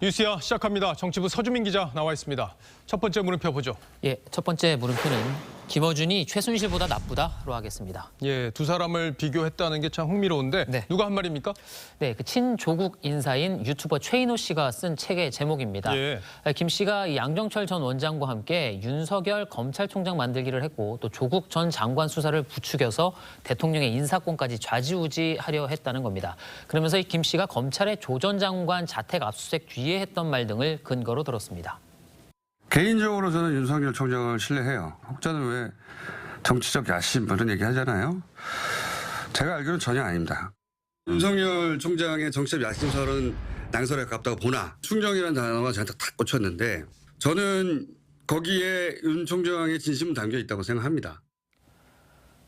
뉴스야 시작합니다. 정치부 서주민 기자 나와 있습니다. 첫 번째 물음표 보죠. 예, 첫 번째 물음표는 김어준이 최순실보다 나쁘다로 하겠습니다. 예, 두 사람을 비교했다는 게 참 흥미로운데 네. 누가 한 말입니까? 네, 그 친조국 인사인 유튜버 최인호 씨가 쓴 책의 제목입니다. 예. 김 씨가 이 양정철 전 원장과 함께 윤석열 검찰총장 만들기를 했고 또 조국 전 장관 수사를 부추겨서 대통령의 인사권까지 좌지우지하려 했다는 겁니다. 그러면서 이 김 씨가 검찰의 조 전 장관 자택 압수수색 뒤에 했던 말 등을 근거로 들었습니다. 개인적으로 저는 윤석열 총장을 신뢰해요. 혹자는 왜 정치적 야심 그런 얘기 하잖아요. 제가 알기로는 전혀 아닙니다. 윤석열 총장의 정치적 야심설은 낭설에 가깝다고 보나 충정이라는 단어가 저한테 탁 꽂혔는데 저는 거기에 윤 총장의 진심은 담겨 있다고 생각합니다.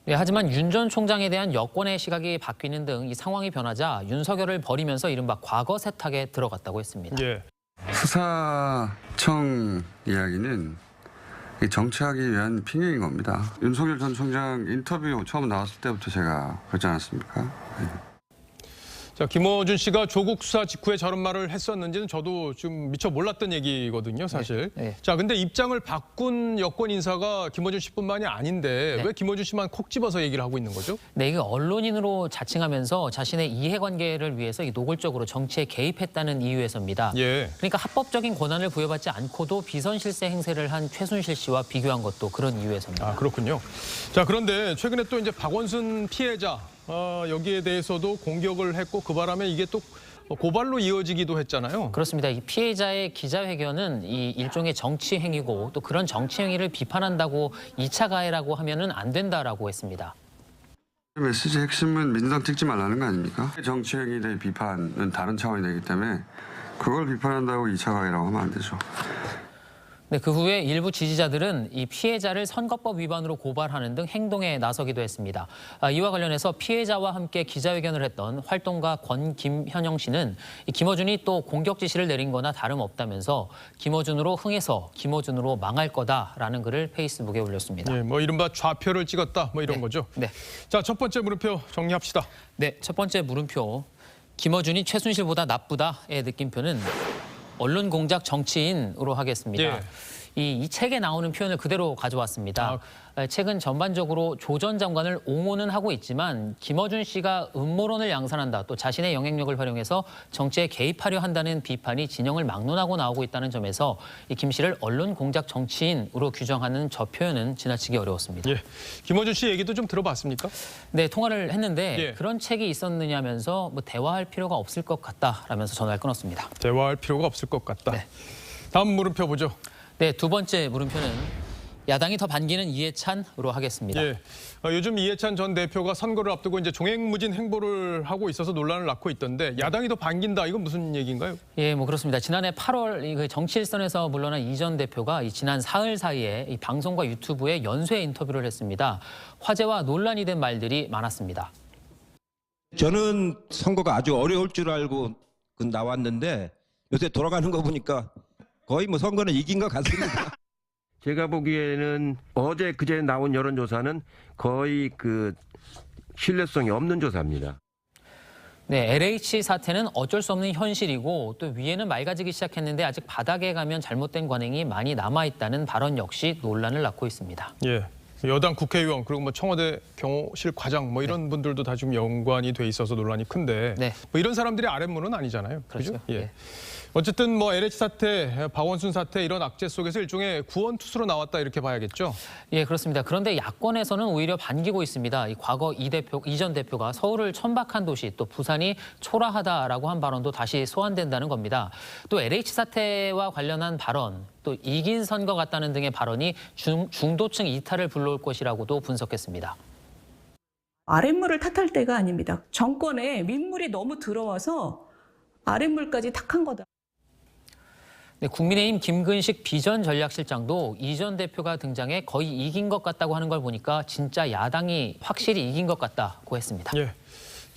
네, 하지만 윤 전 총장에 대한 여권의 시각이 바뀌는 등 이 상황이 변하자 윤석열을 버리면서 이른바 과거 세탁에 들어갔다고 했습니다. 예. 수사청 이야기는 정치하기 위한 핑계인 겁니다. 윤석열 전 총장 인터뷰 처음 나왔을 때부터 제가 그러지 않았습니까? 네. 자, 김어준 씨가 조국 수사 직후에 저런 말을 했었는지는 저도 좀 미처 몰랐던 얘기거든요, 사실. 네. 자, 근데 입장을 바꾼 여권 인사가 김어준 씨뿐만이 아닌데 네. 왜 김어준 씨만 콕 집어서 얘기를 하고 있는 거죠? 네, 이게 언론인으로 자칭하면서 자신의 이해관계를 위해서 노골적으로 정치에 개입했다는 이유에서입니다. 예. 그러니까 합법적인 권한을 부여받지 않고도 비선실세 행세를 한 최순실 씨와 비교한 것도 그런 이유에서입니다. 아, 그렇군요. 자, 그런데 최근에 또 이제 박원순 피해자 여기에 대해서도 공격을 했고 그 바람에 이게 또 고발로 이어지기도 했잖아요. 그렇습니다. 이 피해자의 기자회견은 이 일종의 정치 행위고 또 그런 정치 행위를 비판한다고 2차 가해라고 하면은 안 된다라고 했습니다. 메시지 핵심은 민주당 찍지 말라는 거 아닙니까? 정치행위에 대해 비판은 다른 차원이 되기 때문에 그걸 비판한다고 2차 가해라고 하면 안 되죠. 네, 그 후에 일부 지지자들은 이 피해자를 선거법 위반으로 고발하는 등 행동에 나서기도 했습니다. 이와 관련해서 피해자와 함께 기자회견을 했던 활동가 권김현영 씨는 이 김어준이 또 공격 지시를 내린 거나 다름없다면서 김어준으로 흥해서 김어준으로 망할 거다라는 글을 페이스북에 올렸습니다. 예, 뭐 이른바 좌표를 찍었다 뭐 이런 네. 거죠. 네. 자, 첫 번째 물음표 정리합시다. 네, 첫 번째 물음표. 김어준이 최순실보다 나쁘다의 느낌표는 언론 공작 정치인으로 하겠습니다. 예. 이 책에 나오는 표현을 그대로 가져왔습니다. 책은 전반적으로 조 전 장관을 옹호는 하고 있지만 김어준 씨가 음모론을 양산한다, 또 자신의 영향력을 활용해서 정치에 개입하려 한다는 비판이 진영을 막론하고 나오고 있다는 점에서 이 김 씨를 언론 공작 정치인으로 규정하는 저 표현은 지나치기 어려웠습니다. 예. 김어준 씨 얘기도 좀 들어봤습니까? 네, 통화를 했는데 예. 그런 책이 있었느냐면서 뭐 대화할 필요가 없을 것 같다라면서 전화를 끊었습니다. 대화할 필요가 없을 것 같다. 네. 다음 물음표 보죠. 네, 두 번째 물음표는 야당이 더 반기는 이해찬으로 하겠습니다. 예. 요즘 이해찬 전 대표가 선거를 앞두고 이제 종횡무진 행보를 하고 있어서 논란을 낳고 있던데 야당이 더 반긴다. 이건 무슨 얘기인가요? 예, 뭐 그렇습니다. 지난해 8월 그 정치 일선에서 물러난 이 전 대표가 이 지난 사흘 사이에 이 방송과 유튜브에 연쇄 인터뷰를 했습니다. 화제와 논란이 된 말들이 많았습니다. 저는 선거가 아주 어려울 줄 알고 나왔는데 요새 돌아가는 거 보니까 거의 뭐 선거는 이긴 것 같습니다. 제가 보기에는 어제 그제 나온 여론조사는 거의 그 신뢰성이 없는 조사입니다. 네, LH 사태는 어쩔 수 없는 현실이고 또 위에는 맑아지기 시작했는데 아직 바닥에 가면 잘못된 관행이 많이 남아있다는 발언 역시 논란을 낳고 있습니다. 예. 여당 국회의원 그리고 뭐 청와대 경호실 과장 뭐 이런 분들도 다 지금 연관이 돼 있어서 논란이 큰데 네. 뭐 이런 사람들이 아랫문은 아니잖아요. 그렇죠. 그죠? 예. 네. 어쨌든 뭐 LH 사태, 박원순 사태 이런 악재 속에서 일종의 구원투수로 나왔다 이렇게 봐야겠죠. 예, 그렇습니다. 그런데 야권에서는 오히려 반기고 있습니다. 이 과거 이 전 대표가 서울을 천박한 도시, 또 부산이 초라하다라고 한 발언도 다시 소환된다는 겁니다. 또 LH 사태와 관련한 발언, 또 이긴 선거 같다는 등의 발언이 중도층 이탈을 불러올 것이라고도 분석했습니다. 아랫물을 탓할 때가 아닙니다. 정권에 민물이 너무 들어와서 아랫물까지 탁한 거다. 네, 국민의힘 김근식 비전전략실장도 이 전 대표가 등장해 거의 이긴 것 같다고 하는 걸 보니까 진짜 야당이 확실히 이긴 것 같다고 했습니다. 예.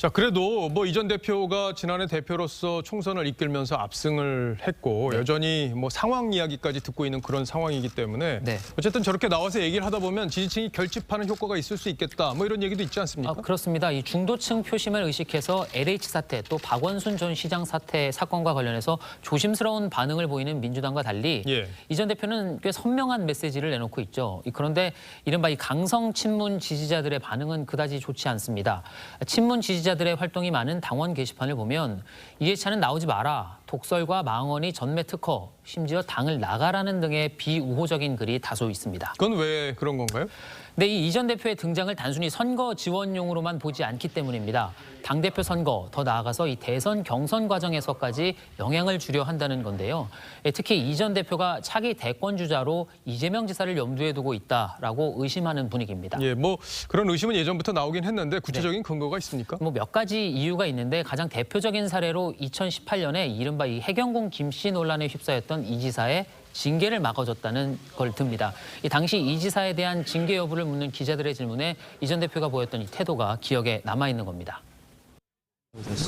자, 그래도 뭐 이전 대표가 지난해 대표로서 총선을 이끌면서 압승을 했고 여전히 뭐 상황 이야기까지 듣고 있는 그런 상황이기 때문에 네. 어쨌든 저렇게 나와서 얘기를 하다 보면 지지층이 결집하는 효과가 있을 수 있겠다. 뭐 이런 얘기도 있지 않습니까? 그렇습니다. 이 중도층 표심을 의식해서 LH 사태 또 박원순 전 시장 사태 사건과 관련해서 조심스러운 반응을 보이는 민주당과 달리 예. 이 전 대표는 꽤 선명한 메시지를 내놓고 있죠. 그런데 이른바 이 강성 친문 지지자들의 반응은 그다지 좋지 않습니다. 친문 지지자들의 활동이 많은 당원 게시판을 보면 이해찬은 나오지 마라, 독설과 망언이 전매 특허, 심지어 당을 나가라는 등의 비우호적인 글이 다소 있습니다. 그건 왜 그런 건가요? 근데 이 이전 대표의 등장을 단순히 선거 지원용으로만 보지 않기 때문입니다. 당대표 선거, 더 나아가서 이 대선 경선 과정에서까지 영향을 주려 한다는 건데요. 특히 이 전 대표가 차기 대권 주자로 이재명 지사를 염두에 두고 있다라고 의심하는 분위기입니다. 예, 뭐 그런 의심은 예전부터 나오긴 했는데 구체적인 근거가 있습니까? 뭐 몇 가지 이유가 있는데 가장 대표적인 사례로 2018년에 이른바 이 해경궁 김씨 논란에 휩싸였던 이 지사의 징계를 막아줬다는 걸 듭니다. 이 당시 이 지사에 대한 징계 여부를 묻는 기자들의 질문에 이 전 대표가 보였던 이 태도가 기억에 남아 있는 겁니다.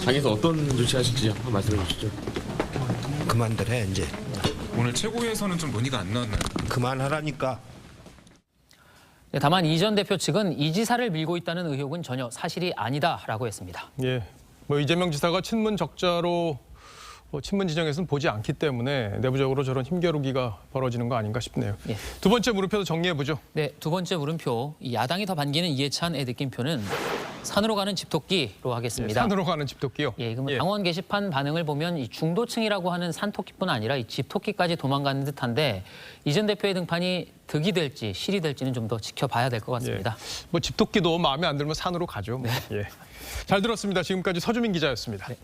당에서 어떤 조치하실지 한번 말씀해 주시죠. 그만들 해 이제. 오늘 최고위에서는 좀 논의가 안 나왔나요? 그만하라니까. 네, 다만 이 전 대표 측은 이 지사를 밀고 있다는 의혹은 전혀 사실이 아니다라고 했습니다. 예, 뭐 이재명 지사가 친문 적자로 친문 진영에서는 보지 않기 때문에 내부적으로 저런 힘겨루기가 벌어지는 거 아닌가 싶네요. 예. 두 번째 물음표도 정리해 보죠. 네, 두 번째 물음표, 이 야당이 더 반기는 이해찬의 느낌표는 산으로 가는 집토끼로 하겠습니다. 산으로 가는 집토끼요. 예, 그러면 당원 게시판 반응을 보면 이 중도층이라고 하는 산토끼뿐 아니라 이 집토끼까지 도망가는 듯한데 이 전 대표의 등판이 득이 될지 실이 될지는 좀 더 지켜봐야 될 것 같습니다. 예. 뭐 집토끼도 마음에 안 들면 산으로 가죠. 뭐. 예. 잘 들었습니다. 지금까지 서주민 기자였습니다. 네.